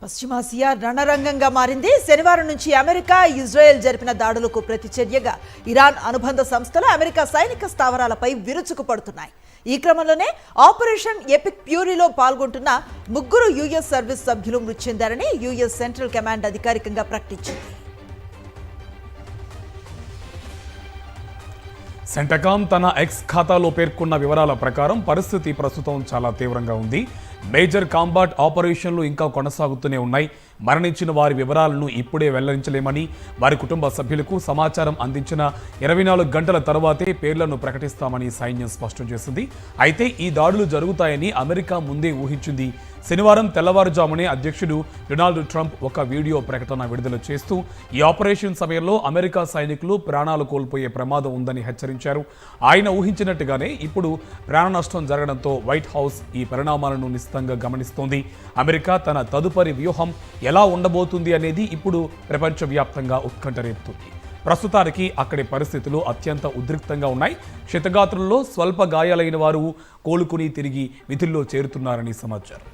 పశ్చిమాసియా రణరంగంగా మారింది. శనివారం నుంచి అమెరికా, ఇజ్రాయెల్ జరిపిన దాడులకు ప్రతిచర్యగా ఇరాన్ అనుబంధ సంస్థలు అమెరికా సైనిక స్థావరాలపై విరుచుకుపడుతున్నాయి. ఈ క్రమంలోనే ఆపరేషన్ ఎపిక్ ఫ్యూరీలో పాల్గొంటున్న 3 యుఎస్ సర్వీస్ సభ్యులు మృతి చెందారని యుఎస్ సెంట్రల్ కమాండ్ అధికారికంగా ప్రకటించింది. సెంటకామ్ తన ఎక్స్ ఖాతాలో పేర్కొన్న వివరాల ప్రకారం పరిస్థితి ప్రస్తుతం చాలా తీవ్రంగా ఉంది. మేజర్ కాంబాట్ ఆపరేషన్లు ఇంకా కొనసాగుతూనే ఉన్నాయి. మరణించిన వారి వివరాలను ఇప్పుడే వెల్లడించలేమని, వారి కుటుంబ సభ్యులకు సమాచారం అందించిన 24 గంటల తర్వాతే పేర్లను ప్రకటిస్తామని సైన్యం స్పష్టం చేసింది. అయితే ఈ దాడులు జరుగుతాయని అమెరికా ముందే ఊహించింది. శనివారం తెల్లవారుజామునే అధ్యక్షుడు డొనాల్డ్ ట్రంప్ ఒక వీడియో ప్రకటన విడుదల చేస్తూ ఈ ఆపరేషన్ సమయంలో అమెరికా సైనికులు ప్రాణాలు కోల్పోయే ప్రమాదం ఉందని హెచ్చరించారు. ఆయన ఊహించినట్టుగానే ఇప్పుడు ప్రాణ నష్టం జరగడంతో వైట్ హౌస్ ఈ పరిణామాలను నిశితంగా గమనిస్తోంది. అమెరికా తన తదుపరి వ్యూహం ఎలా ఉండబోతుంది అనేది ఇప్పుడు ప్రపంచవ్యాప్తంగా ఉత్కంఠ రేపుతుంది. ప్రస్తుతానికి అక్కడి పరిస్థితులు అత్యంత ఉద్రిక్తంగా ఉన్నాయి. క్షతగాత్రుల్లో స్వల్ప గాయాలైన వారు కోలుకుని తిరిగి విధుల్లో చేరుతున్నారని సమాచారం.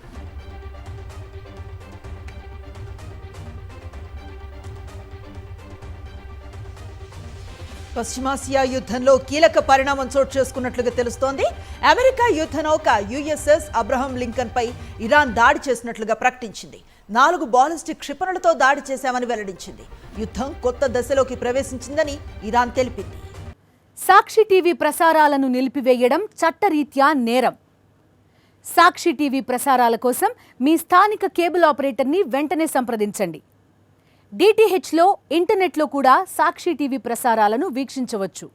పశ్చిమాసియా యుద్ధంలో కీలక పరిణామం చోటు చేసుకున్నట్లుగా తెలుస్తోంది. అమెరికా యుద్ధ నౌక యుఎస్ఎస్ అబ్రహం లింకన్ పై ఇరాన్ దాడి చేసినట్లుగా ప్రకటించింది. 4 బాలిస్టిక్ క్షిపణులతో దాడి చేశామని వెల్లడించింది. యుద్ధం కొత్త దశలోకి ప్రవేశించిందని ఇరాన్ తెలిపింది. సాక్షి టీవీ ప్రసారాలను నిలిపివేయడం చట్టరీత్యా నేరం. సాక్షి టీవీ ప్రసారాల కోసం మీ స్థానిక కేబుల్ ఆపరేటర్ని వెంటనే సంప్రదించండి. డిటిహెచ్లో, ఇంటర్నెట్లో కూడా సాక్షి టీవీ ప్రసారాలను వీక్షించవచ్చు.